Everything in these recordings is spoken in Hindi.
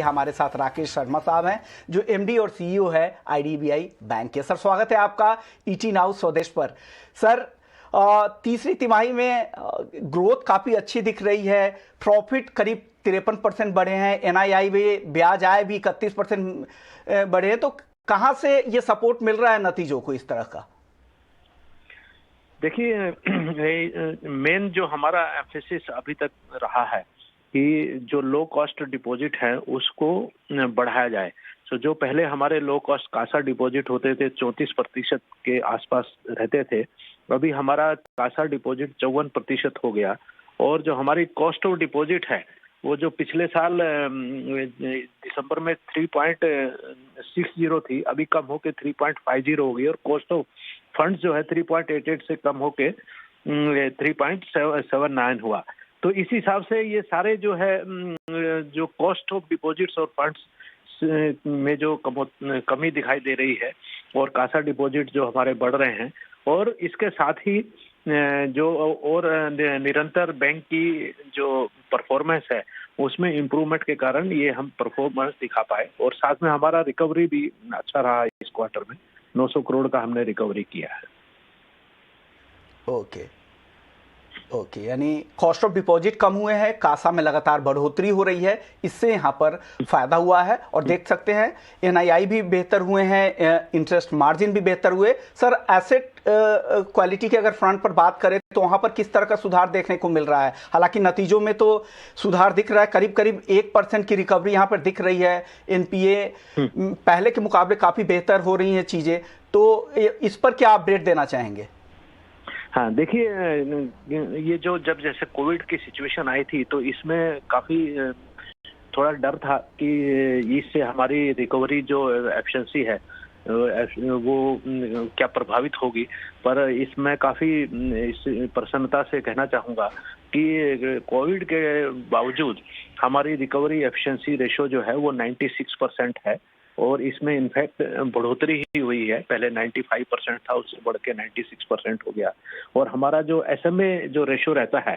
हमारे साथ राकेश शर्मा साहब हैं जो एमडी और सीईओ है आईडीबीआई बैंक के। सर स्वागत है आपका ईटी नाउ स्वदेश पर। सर तीसरी तिमाही में ग्रोथ काफ़ी अच्छी दिख रही है, प्रॉफिट करीब 53% बढ़े हैं, एनआईआई में ब्याज आय भी 31% बढ़े हैं। तो कहाँ से ये सपोर्ट मिल रहा है नतीजों को इस तरह का? देखिए मेन जो हमारा एम्फेसिस अभी तक रहा है कि जो लो कॉस्ट डिपॉजिट है उसको बढ़ाया जाए। तो जो पहले हमारे लो कॉस्ट कासा डिपॉजिट होते थे 34% के आसपास रहते थे, अभी हमारा कासा डिपॉजिट 54% हो गया। और जो हमारी कॉस्ट ऑफ डिपॉजिट है वो जो पिछले साल दिसंबर में 3.60 थी, अभी कम होके 3.50 हो गई। और कॉस्ट ऑफ फंड्स जो है 3.88 से कम होके 3.79 हुआ। तो इस हिसाब से ये सारे जो है जो कॉस्ट ऑफ डिपॉजिट्स और फंड्स में जो कमी दिखाई दे रही है और कासा डिपॉजिट जो हमारे बढ़ रहे हैं, और इसके साथ ही जो और निरंतर बैंक की जो परफॉर्मेंस है उसमें इम्प्रूवमेंट के कारण ये हम परफॉर्मेंस दिखा पाए। और साथ में हमारा रिकवरी भी अच्छा रहा। इस क्वार्टर में 900 करोड़ का हमने रिकवरी किया है। ओके, यानी कॉस्ट ऑफ डिपॉजिट कम हुए हैं, कासा में लगातार बढ़ोतरी हो रही है, इससे यहाँ पर फायदा हुआ है। और देख सकते हैं एनआईआई भी बेहतर हुए हैं, इंटरेस्ट मार्जिन भी बेहतर हुए। सर एसेट क्वालिटी के अगर फ्रंट पर बात करें तो वहाँ पर किस तरह का सुधार देखने को मिल रहा है? हालांकि नतीजों में तो सुधार दिख रहा है, करीब करीब 1% की रिकवरी यहाँ पर दिख रही है। एनपीए पहले के मुकाबले काफ़ी बेहतर हो रही हैं चीज़ें, तो इस पर क्या अपडेट देना चाहेंगे? हाँ, देखिए ये जो जब जैसे कोविड की सिचुएशन आई थी तो इसमें काफी थोड़ा डर था कि इससे हमारी रिकवरी जो एफिशिएंसी है वो क्या प्रभावित होगी। पर इसमें काफी इस प्रसन्नता से कहना चाहूँगा कि कोविड के बावजूद हमारी रिकवरी एफिशिएंसी रेशो जो है वो 96% है। और इसमें इनफैक्ट बढ़ोतरी ही हुई है, पहले 95% था, उससे बढ़ के 96% हो गया। और हमारा जो एसएमए जो रेशो रहता है,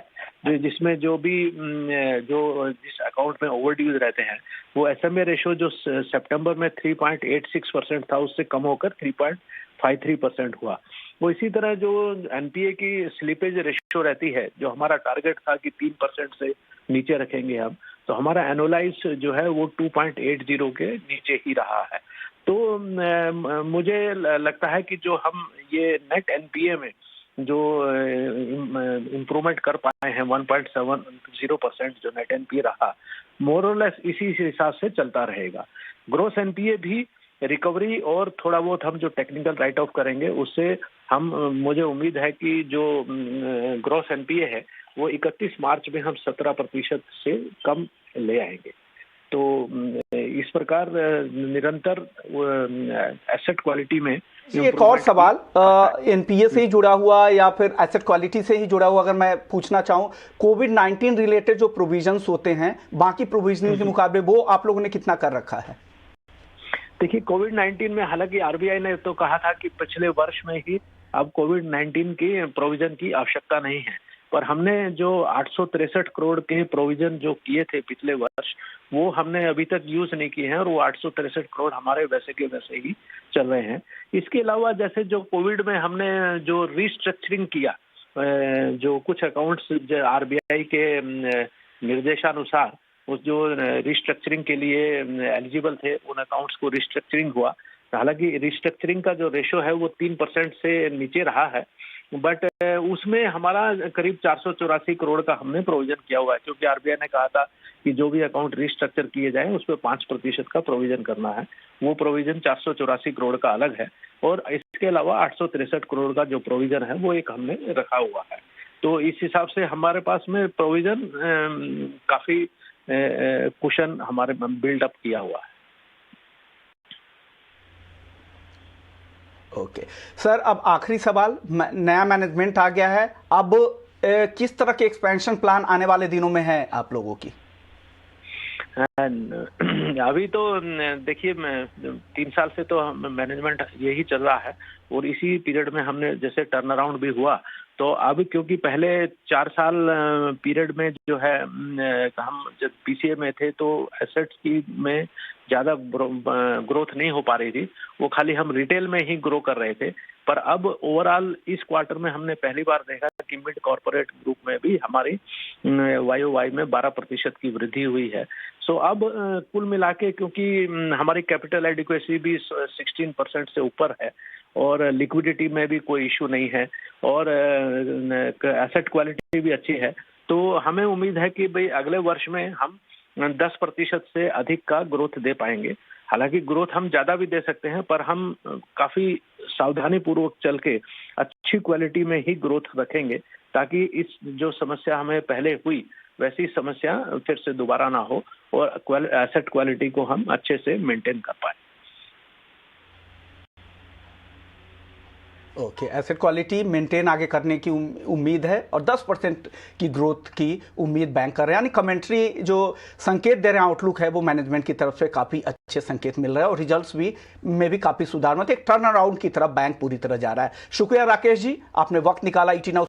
जिसमें जो जिस अकाउंट में ओवरड्यूज रहते हैं, वो एसएमए रेशो जो सितंबर में 3.86% था, उससे कम होकर 3.53% हुआ। वो इसी तरह जो एनपीए की स्लिपेज रेशो रहती है, जो हमारा टारगेट था कि 3% से नीचे रखेंगे हम, तो हमारा एनुअलाइज जो है वो 2.80 के नीचे ही रहा है। तो मुझे लगता है कि जो हम ये नेट एनपीए में जो इम्प्रूवमेंट कर पाए हैं 1.70% जो नेट एनपीए रहा, मोर और लेस इसी हिसाब से चलता रहेगा। ग्रोस एनपीए भी रिकवरी और थोड़ा बहुत हम जो टेक्निकल राइट ऑफ करेंगे उससे मुझे उम्मीद है कि जो ग्रोस एनपीए है वो 31 मार्च में हम 17% से कम ले आएंगे। तो इस प्रकार निरंतर एसेट क्वालिटी में एक और सवाल एनपीए से ही जुड़ा हुआ या फिर एसेट क्वालिटी से ही जुड़ा हुआ अगर मैं पूछना चाहूँ, कोविड-19 रिलेटेड जो प्रोविजंस होते हैं बाकी प्रोविजनिंग के मुकाबले वो आप लोगों ने कितना कर रखा है? देखिए कोविड-19 में हालांकि आरबीआई ने तो कहा था कि पिछले वर्ष में ही अब कोविड-19 की प्रोविजन की आवश्यकता नहीं है, पर हमने जो 863 करोड़ के प्रोविजन जो किए थे पिछले वर्ष, वो हमने अभी तक यूज नहीं किए हैं और वो 863 करोड़ हमारे वैसे के वैसे ही चल रहे हैं। इसके अलावा जैसे जो कोविड में हमने जो रिस्ट्रक्चरिंग किया, जो कुछ अकाउंट्स आरबीआई के निर्देशानुसार उस जो रिस्ट्रक्चरिंग के लिए एलिजिबल थे उन अकाउंट्स को रिस्ट्रक्चरिंग हुआ। हालांकि रिस्ट्रक्चरिंग का जो रेशो है वो 3% से नीचे रहा है, बट उसमें हमारा करीब 484 करोड़ का हमने प्रोविजन किया हुआ है, क्योंकि आरबीआई ने कहा था कि जो भी अकाउंट रिस्ट्रक्चर किए जाए उस पर 5% का प्रोविजन करना है। वो प्रोविजन 484 करोड़ का अलग है और इसके अलावा 863 करोड़ का जो प्रोविजन है वो एक हमने रखा हुआ है। तो इस हिसाब से हमारे पास में प्रोविजन काफी कुशन हमारे बिल्डअप किया हुआ है। ओके सर, अब आखिरी सवाल, नया मैनेजमेंट आ गया है, अब किस तरह के एक्सपेंशन प्लान आने वाले दिनों में है आप लोगों की? अभी तो देखिए 3 साल से तो मैनेजमेंट यही चल रहा है और इसी पीरियड में हमने जैसे टर्न अराउंड भी हुआ तो अब क्योंकि पहले 4 साल पीरियड में जो है हम जब पीसीए में थे तो एसेट्स की में ज़्यादा ग्रोथ नहीं हो पा रही थी, वो खाली हम रिटेल में ही ग्रो कर रहे थे। पर अब ओवरऑल इस क्वार्टर में हमने पहली बार देखा कि मिड कॉर्पोरेट ग्रुप में भी हमारी YOY में 12% की वृद्धि हुई है। सो अब कुल मिला के क्योंकि हमारी कैपिटल एडिक्वेसी भी 16% से ऊपर है और लिक्विडिटी में भी कोई इशू नहीं है और एसेट क्वालिटी भी अच्छी है, तो हमें उम्मीद है कि भाई अगले वर्ष में हम 10% से अधिक का ग्रोथ दे पाएंगे। हालांकि ग्रोथ हम ज़्यादा भी दे सकते हैं, पर हम काफ़ी सावधानी पूर्वक चल के अच्छी क्वालिटी में ही ग्रोथ रखेंगे, ताकि इस जो समस्या हमें पहले हुई वैसी समस्या फिर से दोबारा ना हो और एसेट क्वालिटी को हम अच्छे से मेंटेन कर पाए। ओके, एसेट क्वालिटी मेंटेन आगे करने की उम्मीद है और 10% की ग्रोथ की उम्मीद बैंक कर रहे हैं। यानी कमेंट्री जो संकेत दे रहे हैं, आउटलुक है, वो मैनेजमेंट की तरफ से काफ़ी अच्छे संकेत मिल रहे हैं और रिजल्ट्स भी में भी काफ़ी सुधार, मतलब एक टर्न अराउंड की तरफ बैंक पूरी तरह जा रहा है। शुक्रिया राकेश जी, आपने वक्त निकाला ET Now